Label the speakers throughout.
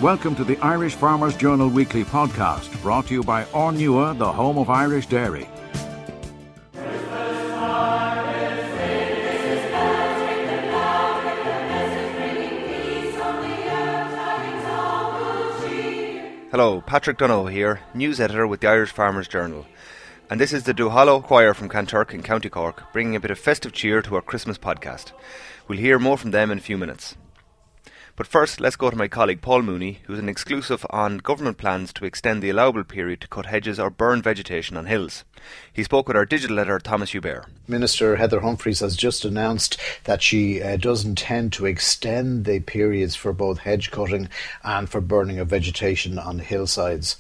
Speaker 1: Welcome to the Irish Farmers Journal Weekly Podcast, brought to you by Ornua, the home of Irish dairy.
Speaker 2: Hello, Patrick Donoghue here, news editor with the Irish Farmers Journal. And this is the Duhallow Choir from Kanturk in County Cork, bringing a bit of festive cheer to our Christmas podcast. We'll hear more from them in a few minutes. But first, let's go to my colleague Paul Mooney, who's an exclusive on government plans to extend the allowable period to cut hedges or burn vegetation on hills. He spoke with our digital editor Thomas Hubert.
Speaker 3: Minister Heather Humphreys has just announced that she does intend to extend the periods for both hedge cutting and for burning of vegetation on hillsides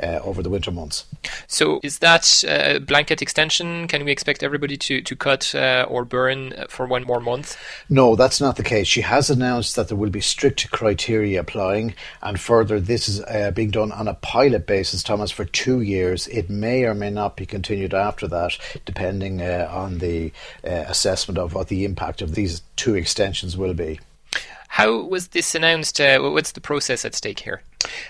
Speaker 3: over the winter months.
Speaker 4: So is that a blanket extension? Can we expect everybody to cut or burn for one more month?
Speaker 3: No, that's not the case. She has announced that there will be strict criteria applying, and further this is being done on a pilot basis, Thomas, for 2 years. It may or may not be continued after that, depending on the assessment of what the impact of these 2 extensions will be.
Speaker 4: How was this announced? What's the process at stake here?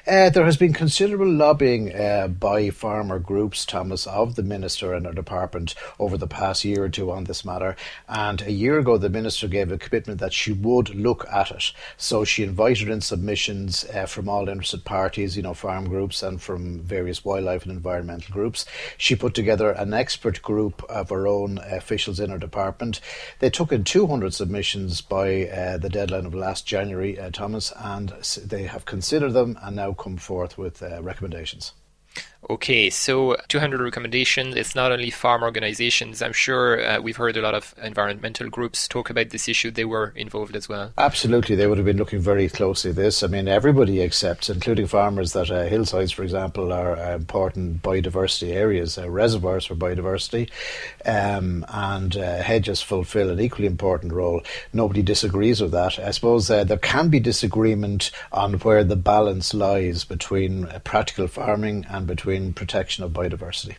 Speaker 3: There has been considerable lobbying by farmer groups, Thomas, of the Minister and her department over the past year or two on this matter. And a year ago, the Minister gave a commitment that she would look at it. So she invited in submissions from all interested parties, farm groups and from various wildlife and environmental groups. She put together an expert group of her own officials in her department. They took in 200 submissions by the deadline of last January, Thomas, and they have considered them and now come forth with recommendations.
Speaker 4: Okay, so 200 recommendations. It's not only farm organizations. I'm sure we've heard a lot of environmental groups talk about this issue. They were involved as well.
Speaker 3: Absolutely. They would have been looking very closely at this. I mean, everybody accepts, including farmers, that hillsides, for example, are important biodiversity areas, reservoirs for biodiversity, and hedges fulfill an equally important role. Nobody disagrees with that. I suppose there can be disagreement on where the balance lies between practical farming and between protection of biodiversity.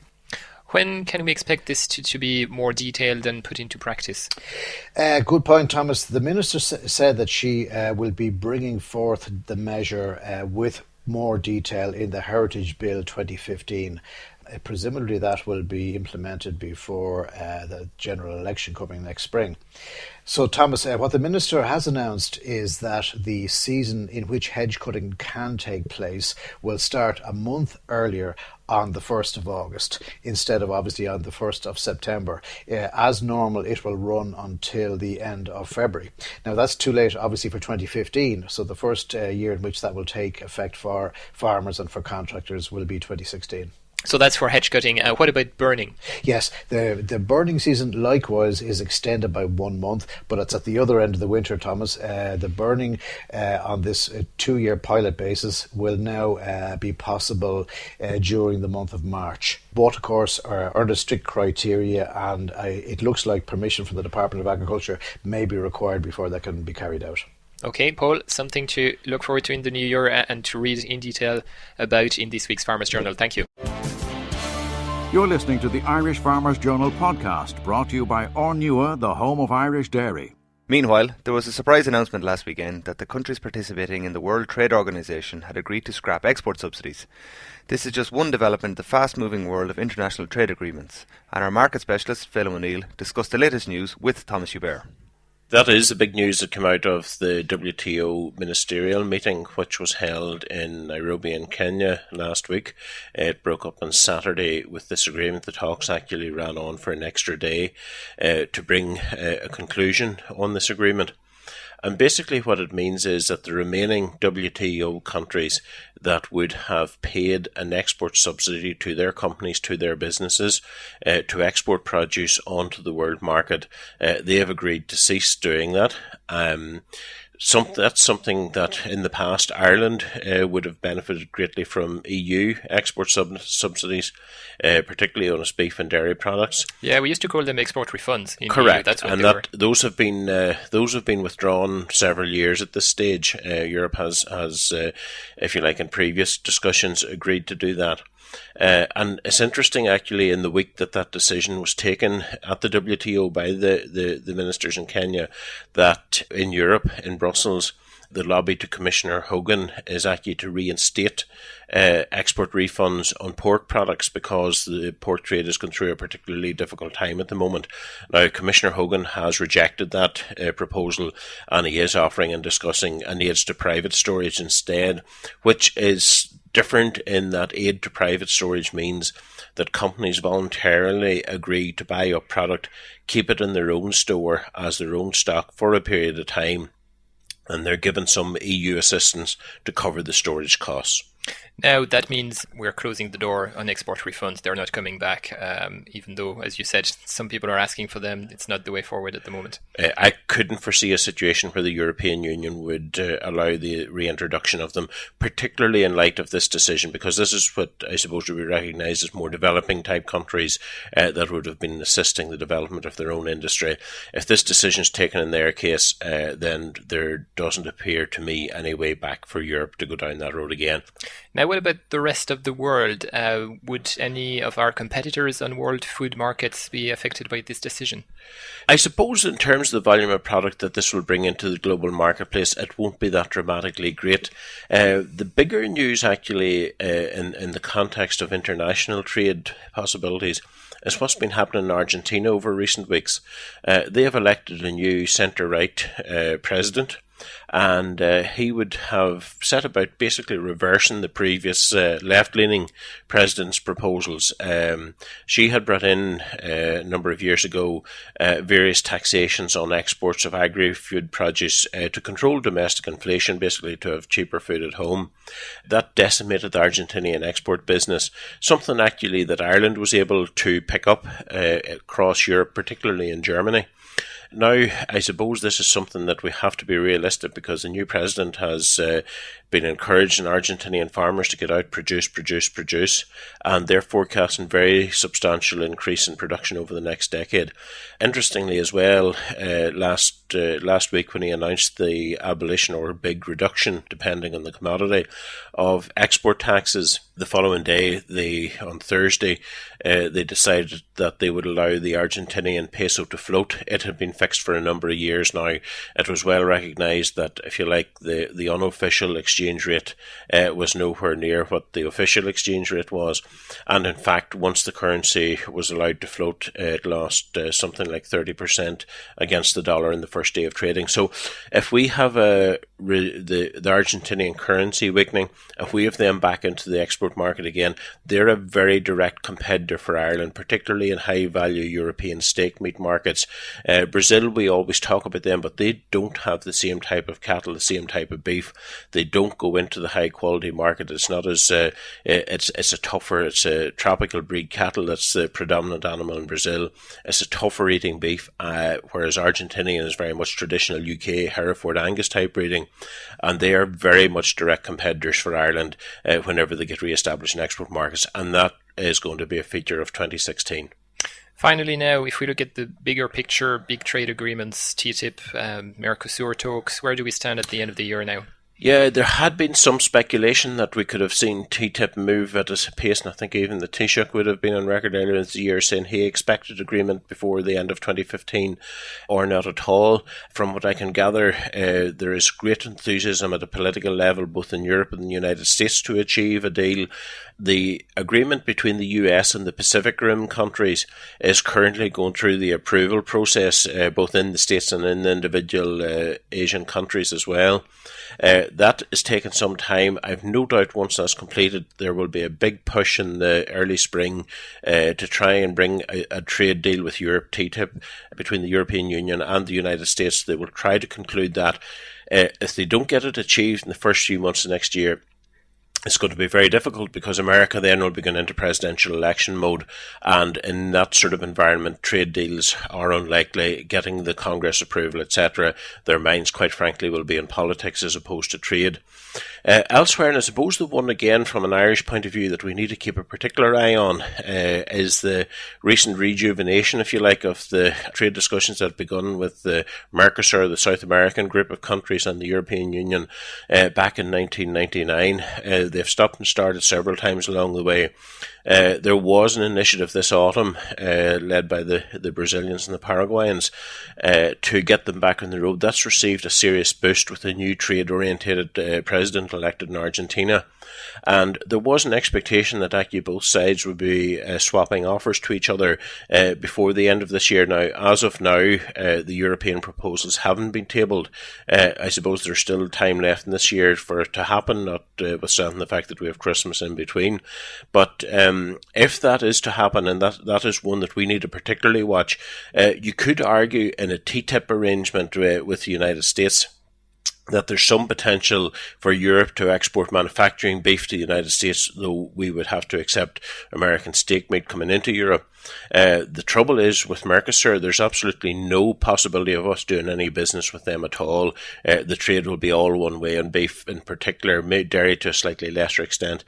Speaker 4: When can we expect this to be more detailed and put into practice?
Speaker 3: Good point, Thomas. The Minister said that she will be bringing forth the measure with more detail in the Heritage Bill 2015. Presumably that will be implemented before the general election coming next spring. So, Thomas, what the Minister has announced is that the season in which hedge cutting can take place will start a month earlier on the 1st of August, instead of obviously on the 1st of September. As normal, it will run until the end of February. Now, that's too late, obviously, for 2015. So the first year in which that will take effect for farmers and for contractors will be 2016.
Speaker 4: So that's for hedge cutting. What about burning?
Speaker 3: Yes, the burning season likewise is extended by 1 month, but it's at the other end of the winter, Thomas. The burning on this 2-year pilot basis will now be possible during the month of March. Both, of course, are under strict criteria, and it looks like permission from the Department of Agriculture may be required before that can be carried out.
Speaker 4: Okay, Paul, something to look forward to in the new year and to read in detail about in this week's Farmers Journal. Thank you.
Speaker 1: You're listening to the Irish Farmers Journal podcast, brought to you by Ornua, the home of Irish dairy.
Speaker 2: Meanwhile, there was a surprise announcement last weekend that the countries participating in the World Trade Organization had agreed to scrap export subsidies. This is just one development in the fast-moving world of international trade agreements, and our market specialist, Phelim O'Neill, discussed the latest news with Thomas Hubert.
Speaker 5: That is the big news that came out of the WTO ministerial meeting, which was held in Nairobi in Kenya last week. It broke up on Saturday with this agreement. The talks actually ran on for an extra day to bring a conclusion on this agreement. And basically what it means is that the remaining WTO countries that would have paid an export subsidy to their companies, to their businesses, to export produce onto the world market, they have agreed to cease doing that. That's something that in the past Ireland would have benefited greatly from EU export subsidies, particularly on its beef and dairy products.
Speaker 4: Yeah, we used to call them export refunds.
Speaker 5: Correct,
Speaker 4: EU. That's what
Speaker 5: and
Speaker 4: they were.
Speaker 5: those have been withdrawn several years at this stage. Europe has, if you like, in previous discussions, agreed to do that. And it's interesting, actually, in the week that decision was taken at the WTO by the ministers in Kenya, that in Europe, in Brussels, the lobby to Commissioner Hogan is actually to reinstate export refunds on pork products because the pork trade is going through a particularly difficult time at the moment. Now, Commissioner Hogan has rejected that proposal, and he is offering and discussing an aid to private storage instead, which is different in that aid to private storage means that companies voluntarily agree to buy up product, keep it in their own store as their own stock for a period of time, and they're given some EU assistance to cover the storage costs.
Speaker 4: Now, that means we're closing the door on export refunds. They're not coming back, even though, as you said, some people are asking for them. It's not the way forward at the moment.
Speaker 5: I couldn't foresee a situation where the European Union would allow the reintroduction of them, particularly in light of this decision, because this is what I suppose would be recognised as more developing type countries that would have been assisting the development of their own industry. If this decision is taken in their case, then there doesn't appear to me any way back for Europe to go down that road again.
Speaker 4: Now, what about the rest of the world? Would any of our competitors on world food markets be affected by this decision?
Speaker 5: I suppose in terms of the volume of product that this will bring into the global marketplace, it won't be that dramatically great. The bigger news actually in the context of international trade possibilities is what's been happening in Argentina over recent weeks. They have elected a new centre-right president, and he would have set about basically reversing the previous left-leaning president's proposals. She had brought in a number of years ago various taxations on exports of agri-food produce to control domestic inflation, basically to have cheaper food at home. That decimated the Argentinian export business, something actually that Ireland was able to pick up across Europe, particularly in Germany. Now, I suppose this is something that we have to be realistic, because the new president has been encouraging Argentinian farmers to get out, produce, and they're forecasting very substantial increase in production over the next decade. Interestingly as well, last week when he announced the abolition or big reduction, depending on the commodity, of export taxes, the following day, on Thursday, they decided that they would allow the Argentinian peso to float. It had been fixed for a number of years now. It was well recognised that, if you like, the unofficial exchange rate was nowhere near what the official exchange rate was. And in fact, once the currency was allowed to float, it lost something like 30% against the dollar in the first day of trading. So if we have the Argentinian currency weakening, if we have them back into the export market again, they're a very direct competitor for Ireland, particularly in high-value European steak meat markets. Brazil, we always talk about them, but they don't have the same type of cattle, the same type of beef. They don't go into the high-quality market. It's not as it's a tropical breed cattle that's the predominant animal in Brazil. It's a tougher eating beef, whereas Argentinian is very much traditional UK Hereford Angus type breeding, and they are very much direct competitors for Ireland whenever they get re-established in export markets, and that is going to be a feature of 2016.
Speaker 4: Finally now, if we look at the bigger picture, big trade agreements, TTIP, Mercosur talks, where do we stand at the end of the year now?
Speaker 5: Yeah, there had been some speculation that we could have seen TTIP move at a pace, and I think even the Taoiseach would have been on record earlier this year saying he expected agreement before the end of 2015 or not at all. From what I can gather, there is great enthusiasm at a political level both in Europe and the United States to achieve a deal. The agreement between the US and the Pacific Rim countries is currently going through the approval process, both in the States and in the individual Asian countries as well. That is taking some time. I've no doubt once that's completed, there will be a big push in the early spring to try and bring a trade deal with Europe, TTIP, between the European Union and the United States. They will try to conclude that. If they don't get it achieved in the first few months of next year, it's going to be very difficult, because America then will be going into presidential election mode, and in that sort of environment, trade deals are unlikely. Getting the Congress approval, etc., their minds, quite frankly, will be in politics as opposed to trade. Elsewhere, and I suppose the one again from an Irish point of view that we need to keep a particular eye on is the recent rejuvenation, if you like, of the trade discussions that have begun with the Mercosur, the South American group of countries, and the European Union back in 1999. They've stopped and started several times along the way. There was an initiative this autumn led by the Brazilians and the Paraguayans to get them back on the road. That's received a serious boost with a new trade-orientated president elected in Argentina. And there was an expectation that actually both sides would be swapping offers to each other before the end of this year. Now, as of now, the European proposals haven't been tabled. I suppose there's still time left in this year for it to happen, notwithstanding the fact that we have Christmas in between. But if that is to happen, and that is one that we need to particularly watch, you could argue in a TTIP arrangement with the United States that there's some potential for Europe to export manufacturing beef to the United States, though we would have to accept American steak meat coming into Europe. The trouble is with Mercosur, there's absolutely no possibility of us doing any business with them at all. The trade will be all one way on beef in particular, dairy to a slightly lesser extent,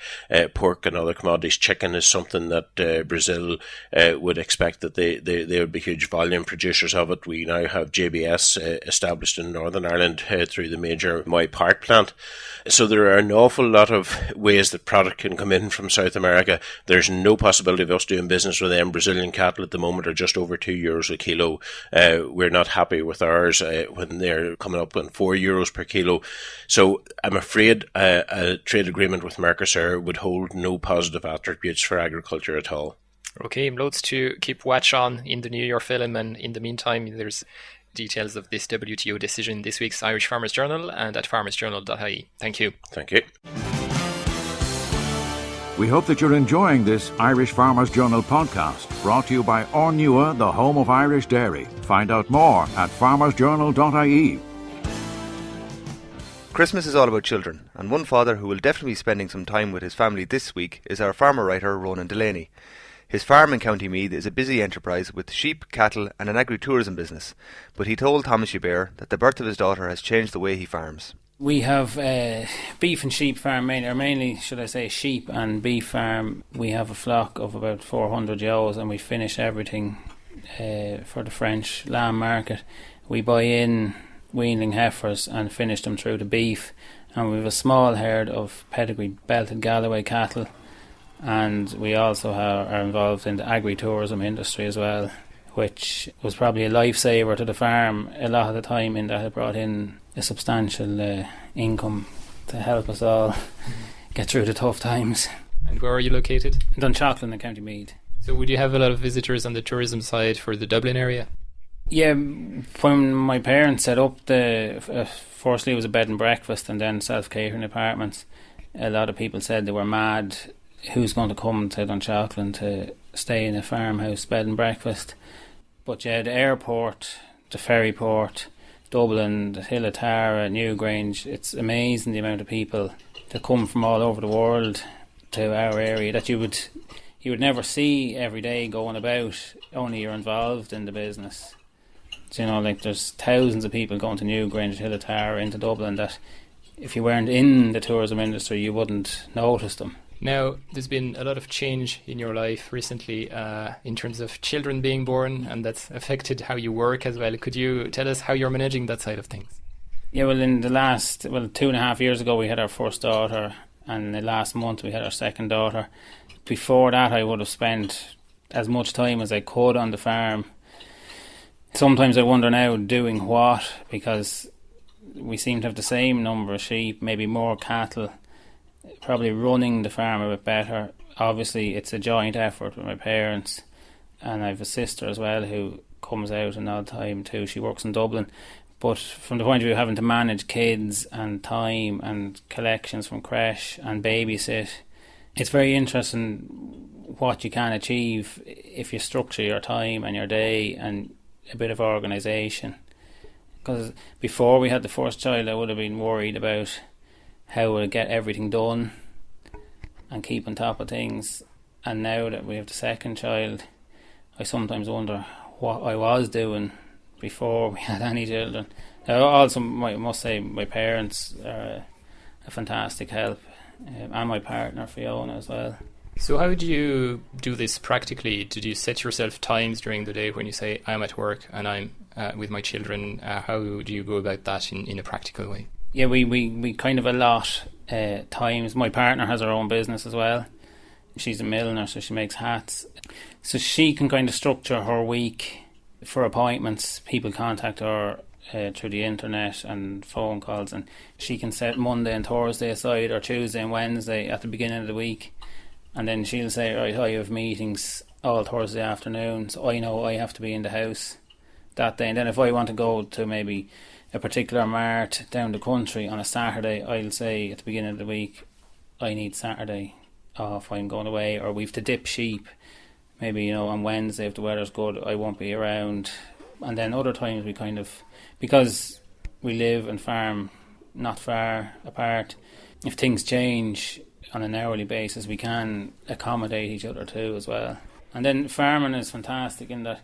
Speaker 5: pork and other commodities. Chicken is something that Brazil would expect that they would be huge volume producers of it. We now have JBS established in Northern Ireland through the major Moy Park plant. So there are an awful lot of ways that product can come in from South America. There's no possibility of us doing business with them. Brazilian cattle at the moment are just over €2 a kilo. We're not happy with ours when they're coming up on €4 per kilo. So I'm afraid a trade agreement with Mercosur would hold no positive attributes for agriculture at all.
Speaker 4: Okay, loads to keep watch on in the new year, Phelim, and in the meantime, there's details of this WTO decision in this week's Irish Farmers Journal and at farmersjournal.ie. Thank you.
Speaker 5: Thank you.
Speaker 1: We hope that you're enjoying this Irish Farmers Journal podcast, brought to you by Ornua, the home of Irish dairy. Find out more at farmersjournal.ie.
Speaker 2: Christmas is all about children, and one father who will definitely be spending some time with his family this week is our farmer writer Ronan Delany. His farm in County Meath is a busy enterprise with sheep, cattle and an agri-tourism business, but he told Thomas Hubert that the birth of his daughter has changed the way he farms.
Speaker 6: We have beef and sheep farm, mainly should I say sheep and beef farm. We have a flock of about 400 ewes and we finish everything for the French lamb market. We buy in weanling heifers and finish them through to beef, and we have a small herd of pedigree belted Galloway cattle, and we also are involved in the agri-tourism industry as well, which was probably a lifesaver to the farm a lot of the time, in that it brought in a substantial income to help us all get through the tough times.
Speaker 4: And where are you located?
Speaker 6: Dunshaughlin in County Meath.
Speaker 4: So would you have a lot of visitors on the tourism side for the Dublin area?
Speaker 6: Yeah, when my parents set up firstly it was a bed and breakfast and then self-catering apartments, a lot of people said they were mad. Who's going to come to Dunshaughlin to stay in a farmhouse bed and breakfast? But yeah, the airport, the ferry port, Dublin, the Hill of Tara, Newgrange, it's amazing the amount of people that come from all over the world to our area that you would never see every day going about, only you're involved in the business. So, you know, like there's thousands of people going to Newgrange, Hill of Tara, into Dublin that if you weren't in the tourism industry you wouldn't notice them.
Speaker 4: Now, there's been a lot of change in your life recently in terms of children being born, and that's affected how you work as well. Could you tell us how you're managing that side of things?
Speaker 6: Yeah, well, in the last 2.5 years ago we had our first daughter, and the last month we had our second daughter. Before that I would have spent as much time as I could on the farm. Sometimes I wonder now doing what, because we seem to have the same number of sheep, maybe more cattle, probably running the farm a bit better. Obviously it's a joint effort with my parents, and I have a sister as well who comes out another time too. She works in Dublin, but from the point of view of having to manage kids and time and collections from creche and babysit, it's very interesting what you can achieve if you structure your time and your day and a bit of organisation. Because before we had the first child I would have been worried about how we'll get everything done and keep on top of things, and now that we have the second child I sometimes wonder what I was doing before we had any children. Also, I must say my parents are a fantastic help, and my partner Fiona as well.
Speaker 4: So how do you do this practically? Did you set yourself times during the day when you say I'm at work and I'm with my children? How do you go about that in a practical way?
Speaker 6: Yeah, we kind of allot times. My partner has her own business as well. She's a milliner, so she makes hats. So she can kind of structure her week for appointments. People contact her through the internet and phone calls, and she can set Monday and Thursday aside, or Tuesday and Wednesday at the beginning of the week. And then she'll say, right, I have meetings all Thursday afternoon, so I know I have to be in the house that day. And then if I want to go to maybe a particular mart down the country on a Saturday, I'll say at the beginning of the week, I need Saturday off, I'm going away, or we've to dip sheep. Maybe, on Wednesday if the weather's good, I won't be around. And then other times we kind of, because we live and farm not far apart, if things change on an hourly basis, we can accommodate each other too as well. And then farming is fantastic in that,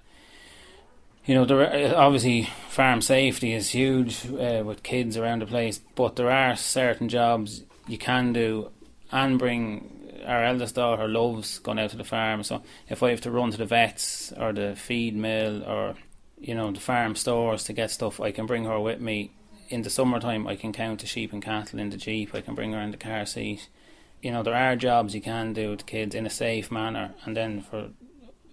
Speaker 6: obviously farm safety is huge with kids around the place, but there are certain jobs you can do and bring. Our eldest daughter loves going out to the farm, so if I have to run to the vets or the feed mill or the farm stores to get stuff, I can bring her with me. In the summertime I can count the sheep and cattle in the jeep, I can bring her in the car seat. There are jobs you can do with the kids in a safe manner, and then for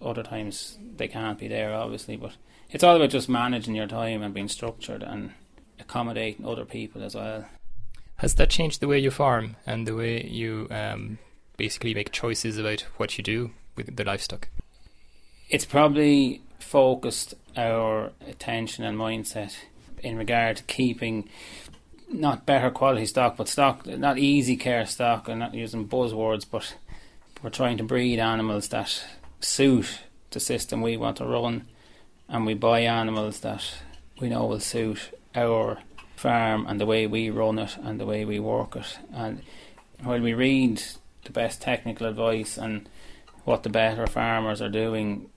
Speaker 6: other times they can't be there obviously, but it's all about just managing your time and being structured and accommodating other people as well.
Speaker 4: Has that changed the way you farm and the way you basically make choices about what you do with the livestock?
Speaker 6: It's probably focused our attention and mindset in regard to keeping not better quality stock, but stock, not easy care stock, and not using buzzwords, but we're trying to breed animals that suit the system we want to run, and we buy animals that we know will suit our farm and the way we run it and the way we work it. And while we read the best technical advice and what the better farmers are doing,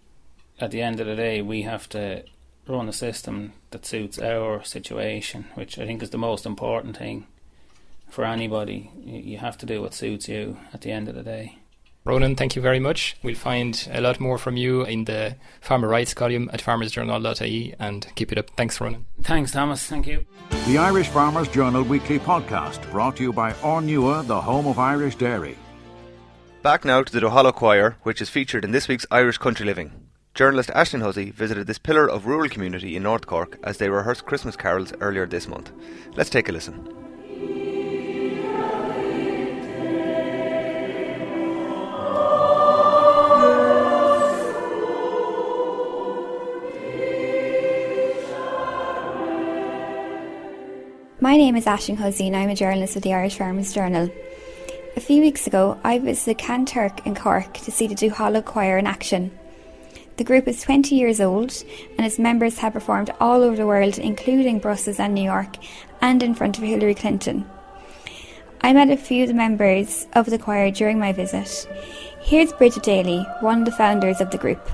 Speaker 6: at the end of the day we have to run a system that suits our situation, which I think is the most important thing for anybody. You have to do what suits you at the end of the day.
Speaker 4: Ronan, thank you very much. We'll find a lot more from you in the Farmer Rights column at farmersjournal.ie, and keep it up. Thanks, Ronan.
Speaker 6: Thanks, Thomas. Thank you.
Speaker 1: The Irish Farmers Journal Weekly Podcast, brought to you by Ornua, the home of Irish dairy.
Speaker 2: Back now to the Duhallow Choir, which is featured in this week's Irish Country Living. Journalist Aisling Hussey visited this pillar of rural community in North Cork as they rehearsed Christmas carols earlier this month. Let's take a listen.
Speaker 7: My name is Aisling Hussey and I'm a journalist with the Irish Farmers Journal. A few weeks ago, I visited Kanturk in Cork to see the Duhallow Choir in action. The group is 20 years old and its members have performed all over the world, including Brussels and New York, and in front of Hillary Clinton. I met a few of the members of the choir during my visit. Here's Bridget Daly, one of the founders of the group.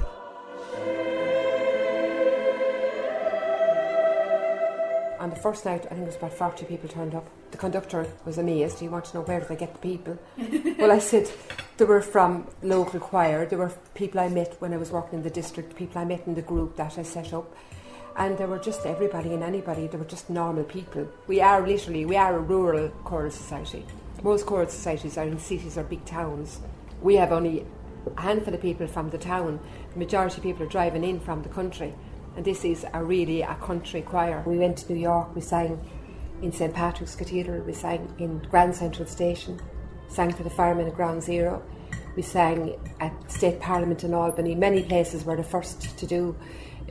Speaker 8: On the first night, I think it was about 40 people turned up. The conductor was amazed. He wanted to know, where did I get the people? Well, I said they were from local choir. There were people I met when I was working in the district, people I met in the group that I set up. And there were just everybody and anybody. They were just normal people. We are a rural choral society. Most choral societies are in cities or big towns. We have only a handful of people from the town. The majority of people are driving in from the country. And this is really a country choir. We went to New York, we sang in St. Patrick's Cathedral, we sang in Grand Central Station, sang for the firemen at Ground Zero, we sang at State Parliament in Albany. Many places were the first to do.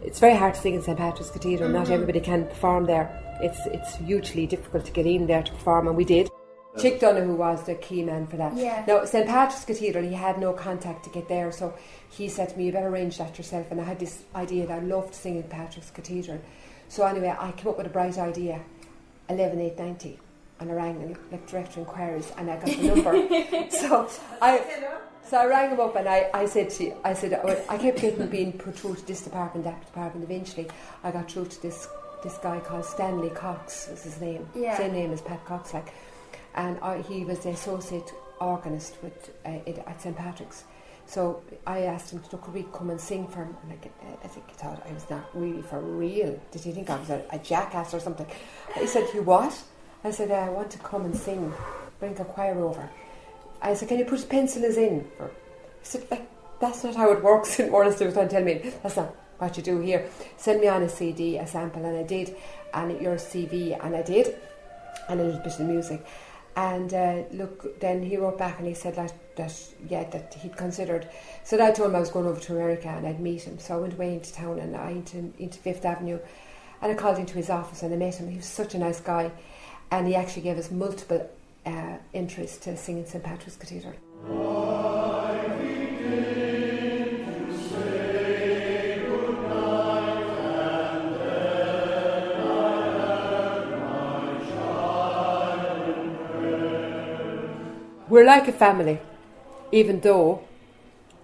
Speaker 8: It's very hard to sing in St. Patrick's Cathedral. Not everybody can perform there. It's hugely difficult to get in there to perform, and we did. Chick Donoghue was the key man for that. Yeah. Now, St. Patrick's Cathedral, he had no contact to get there, so he said to me, you better arrange that yourself. And I had this idea that I loved to sing in Patrick's Cathedral. So anyway, I came up with a bright idea, 11890, and I rang the director of inquiries and I got the number. So I rang him up and I said, I kept being put through to this department, that department. Eventually, I got through to this guy called Stanley Cox, was his name. Yeah. Same name as Pat Cox, like. And he was the associate organist at St. Patrick's. So I asked him, could we come and sing for him? And I think he thought I was not really for real. Did he think I was a jackass or something? He said, you what? I said, I want to come and sing bring a choir over. I said, can you put pencils in? He said, that's not how it works. And more or less they were trying to tell me, that's not what you do here. Send me on a CD, a sample, and I did. And your CV, and I did. And a little bit of music. And look, then he wrote back and he said that he'd considered. So I told him I was going over to America and I'd meet him. So I went away into town and into Fifth Avenue, and I called into his office and I met him. He was such a nice guy, and he actually gave us multiple entries to sing in St Patrick's Cathedral. We're like a family, even though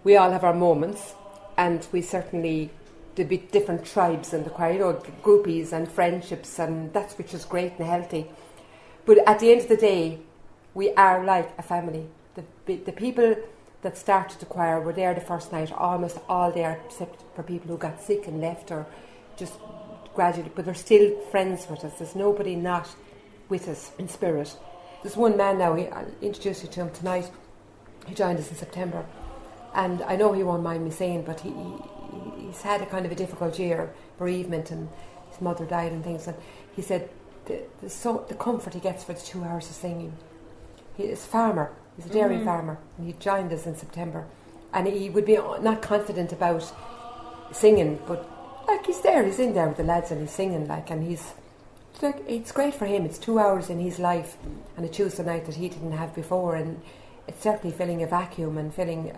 Speaker 8: we all have our moments, and we certainly, there'll be different tribes in the choir, groupies and friendships, and that's which is great and healthy. But at the end of the day, we are like a family. The people that started the choir were there the first night, almost all there, except for people who got sick and left or just gradually, but they're still friends with us. There's nobody not with us in spirit. There's one man now, I'll introduce you to him tonight. He joined us in September. And I know he won't mind me saying, but he's had a kind of a difficult year, bereavement, and his mother died and things. And he said the comfort he gets for the 2 hours of singing. He's a farmer, he's a dairy farmer, and he joined us in September. And he would be not confident about singing, but like he's in there with the lads and he's singing, and it's great for him. It's 2 hours in his life and a Tuesday night that he didn't have before, and it's certainly filling a vacuum and filling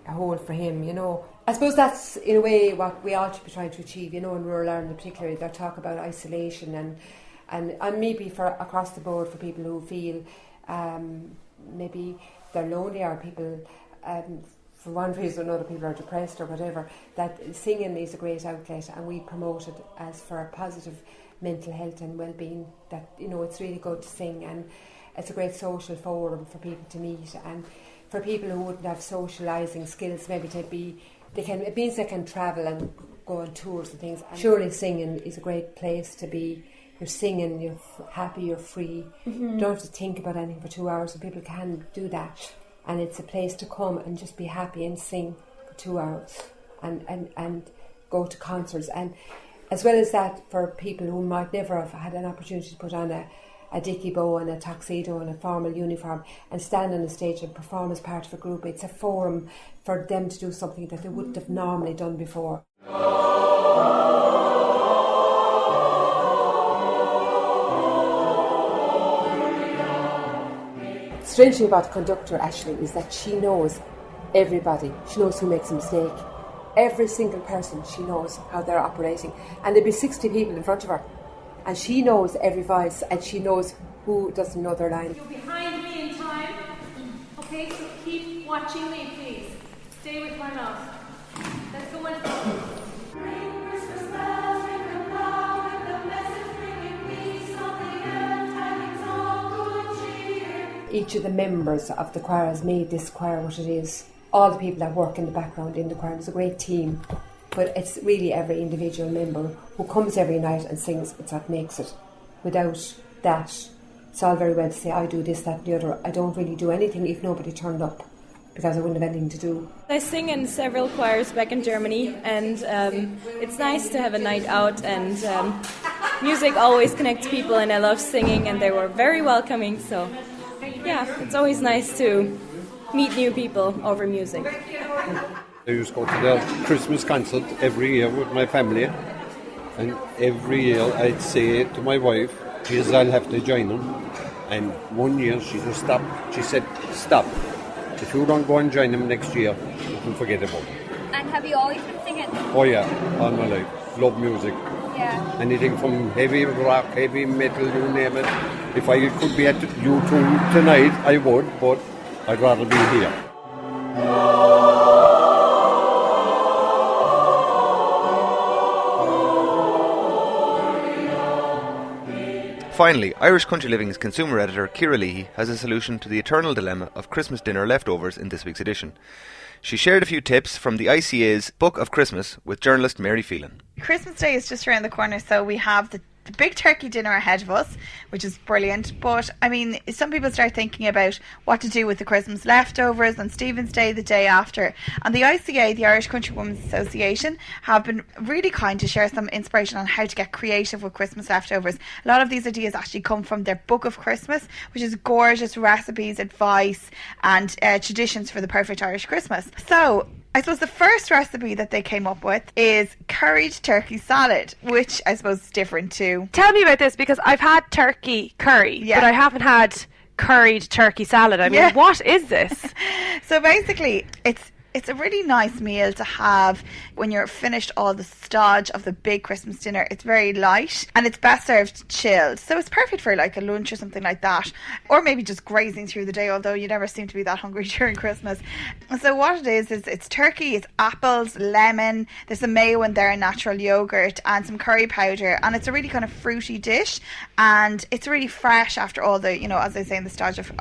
Speaker 8: a hole for him, I suppose that's in a way what we all should be trying to achieve, in rural Ireland particularly. They talk about isolation and maybe for across the board for people who feel maybe they're lonely, or people for one reason or another, people are depressed or whatever, that singing is a great outlet, and we promote it as for a positive mental health and well-being, that it's really good to sing, and it's a great social forum for people to meet, and for people who wouldn't have socialising skills, maybe it means they can travel and go on tours and things. And surely singing is a great place to be. You're singing, you're happy, you're free. You don't have to think about anything for 2 hours, and people can do that, and it's a place to come and just be happy and sing for 2 hours and go to concerts. And as well as that, for people who might never have had an opportunity to put on a dicky bow and a tuxedo and a formal uniform and stand on the stage and perform as part of a group, it's a forum for them to do something that they wouldn't have normally done before. The strange thing about the conductor actually is that she knows everybody. She knows who makes a mistake. Every single person, she knows how they're operating. And there'll be 60 people in front of her. And she knows every voice, and she knows who doesn't know their line.
Speaker 9: You're behind me in time. Okay, so keep watching me, please. Stay with my mouth. Let's go on. Ring Christmas bells, ring them loud, with the message bringing peace on the earth, tidings of good cheer.
Speaker 8: Each of the members of the choir has made this choir what it is. All the people that work in the background in the choir, it's a great team, but it's really every individual member who comes every night and sings. It's what makes it. Without that, it's all very well to say I do this, that and the other. I don't really do anything if nobody turned up, because I wouldn't have anything to do.
Speaker 10: I sing in several choirs back in Germany, and it's nice to have a night out, and music always connects people, and I love singing, and they were very welcoming, so yeah, it's always nice to meet new people over music.
Speaker 11: I used to go to the Christmas concert every year with my family, and every year I'd say to my wife, "Yes, I'll have to join them." And one year she just stopped. She said, "Stop. If you don't go and join them next year, you can forget about it."
Speaker 7: And have you always been singing?
Speaker 11: Oh yeah, all my life. Love music.
Speaker 7: Yeah.
Speaker 11: Anything from heavy rock, heavy metal, you name it. If I could be at U2 tonight, I would, but I'd rather be here.
Speaker 2: Finally, Irish Country Living's consumer editor Ciara Leahy has a solution to the eternal dilemma of Christmas dinner leftovers in this week's edition. She shared a few tips from the ICA's Book of Christmas with journalist Mary Phelan.
Speaker 12: Christmas Day is just around the corner, so we have the the big turkey dinner ahead of us, which is brilliant. But I mean, some people start thinking about what to do with the Christmas leftovers on Stephen's Day, the day after. And the ICA, the Irish Country Women's Association, have been really kind to share some inspiration on how to get creative with Christmas leftovers. A lot of these ideas actually come from their Book of Christmas, which is gorgeous recipes, advice, and traditions for the perfect Irish Christmas. So I suppose the first recipe that they came up with is curried turkey salad, which I suppose is different too.
Speaker 13: Tell me about this, because I've had turkey curry, but I haven't had curried turkey salad. I mean, what is this?
Speaker 12: So basically, it's a really nice meal to have when you're finished all the stodge of the big Christmas dinner. It's very light and it's best served chilled. So it's perfect for like a lunch or something like that. Or maybe just grazing through the day, although you never seem to be that hungry during Christmas. So what it is it's turkey, it's apples, lemon, there's some mayo in there, natural yogurt, and some curry powder. And it's a really kind of fruity dish. And it's really fresh after all the, as I say, in the stodge of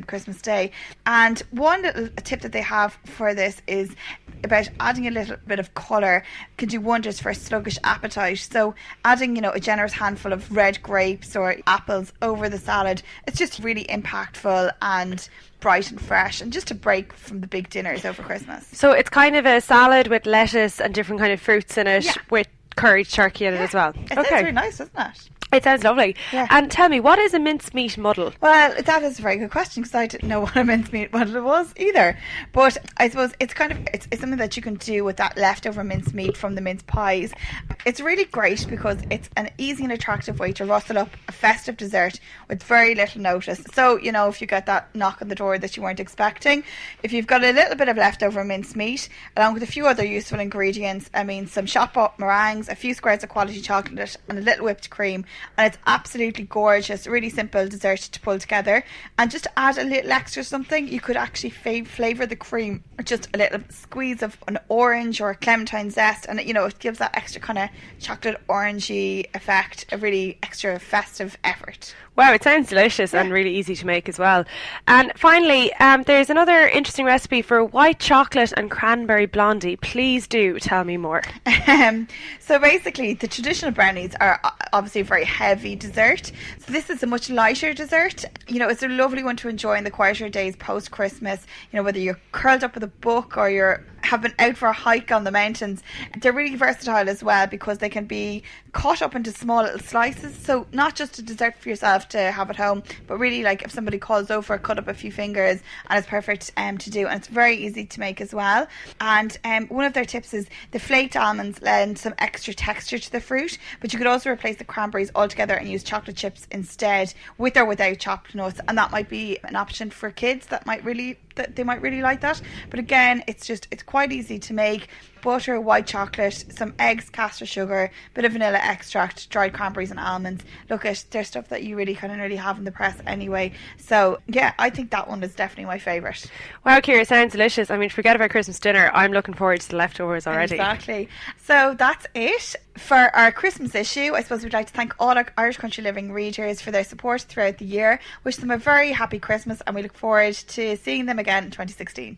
Speaker 12: Christmas Day. And one little tip that they have for this is about adding a little bit of colour can do wonders for a sluggish appetite. So adding, a generous handful of red grapes or apples over the salad, it's just really impactful and bright and fresh, and just a break from the big dinners over Christmas.
Speaker 13: So it's kind of a salad with lettuce and different kind of fruits in it, with curried turkey in it as well.
Speaker 12: It sounds really nice, doesn't it?
Speaker 13: It sounds lovely.
Speaker 12: Yeah.
Speaker 13: And tell me, what is a mincemeat muddle?
Speaker 12: Well, that is a very good question, because I didn't know what a mincemeat muddle was either. But I suppose it's something that you can do with that leftover mincemeat from the mince pies. It's really great because it's an easy and attractive way to rustle up a festive dessert with very little notice. So, if you get that knock on the door that you weren't expecting, if you've got a little bit of leftover mincemeat, along with a few other useful ingredients, some shop-bought meringues, a few squares of quality chocolate, and a little whipped cream, and it's absolutely gorgeous, really simple dessert to pull together. And just to add a little extra something, you could actually flavour the cream with just a little squeeze of an orange or a clementine zest, and it gives that extra kind of chocolate orangey effect, a really extra festive effort.
Speaker 13: Wow, it sounds delicious and really easy to make as well. And finally, there's another interesting recipe for white chocolate and cranberry blondie. Please do tell me more.
Speaker 12: So basically, the traditional brownies are obviously a very heavy dessert. So this is a much lighter dessert. It's a lovely one to enjoy in the quieter days post-Christmas. Whether you're curled up with a book or you're have been out for a hike on the mountains. They're really versatile as well because they can be cut up into small little slices. So not just a dessert for yourself to have at home, but really like if somebody calls over, cut up a few fingers, and it's perfect to do. And it's very easy to make as well. And one of their tips is the flaked almonds lend some extra texture to the fruit, but you could also replace the cranberries altogether and use chocolate chips instead, with or without chopped nuts. And that might be an option for kids that they might really like that. But again, it's quite easy to make. Butter, white chocolate, some eggs, caster sugar, bit of vanilla extract, dried cranberries and almonds. Look, there's stuff that you really kind of nearly have in the press anyway. So yeah, I think that one is definitely my favourite.
Speaker 13: Wow, Ciara, it sounds delicious. I mean, forget about Christmas dinner. I'm looking forward to the leftovers already.
Speaker 12: Exactly. So that's it for our Christmas issue. I suppose we'd like to thank all our Irish Country Living readers for their support throughout the year. Wish them a very happy Christmas, and we look forward to seeing them again in 2016.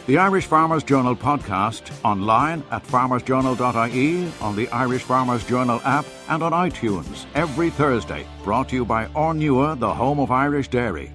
Speaker 1: The Irish Farmers Journal podcast, online at farmersjournal.ie, on the Irish Farmers Journal app and on iTunes every Thursday. Brought to you by Ornua, the home of Irish dairy.